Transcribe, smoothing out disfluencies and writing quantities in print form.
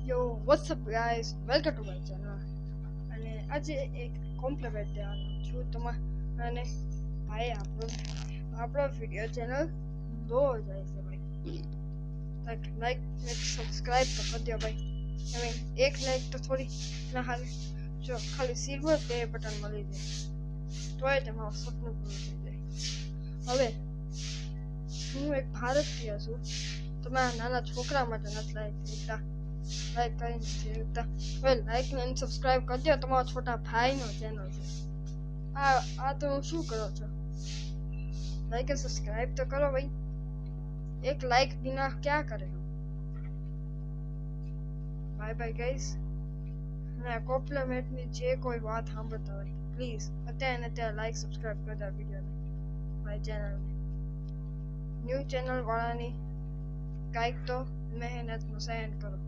Yo, what's up guys? Welcome to my channel. અને આજે એક કોમ્પ્લિમેન્ટ દેવાનો છું તમારે ભાઈ આપણો વિડીયો ચેનલ લો જાય છે ભાઈ. લાઈક સબસ્ક્રાઇબ તો કરી દો ભાઈ. એક લાઈક તો થોડી ના હાલે. જો ખાલી સિલ્વર પ્લે બટન મળી જાય તોય તમારું સપનું પૂરું થઈ જાય. હવે હું એક ભારતીય છું. તમારા નાના છોકરા માટે નથી લાઈક કરીને હવે લાઈક ને સબસ્ક્રાઇબ કરી દો. તમારો છોટા ભાઈનો ચેનલ છે આ તો હું શું કરો છો? લાઈક અને સબસ્ક્રાઇબ તો કરો ભાઈ. એક લાઈક बिना क्या करे. Bye bye guys. અને કોમ્પ્લિમેન્ટની જે કોઈ વાત સાંભળતા હોય પ્લીઝ અત્યારે લાઈક સબસ્ક્રાઇબ કરી દો વિડીયોને, મારી ચેનલને. ન્યૂ ચેનલ વાળાની કાંઈક તો મહેનતનું સહન કરો.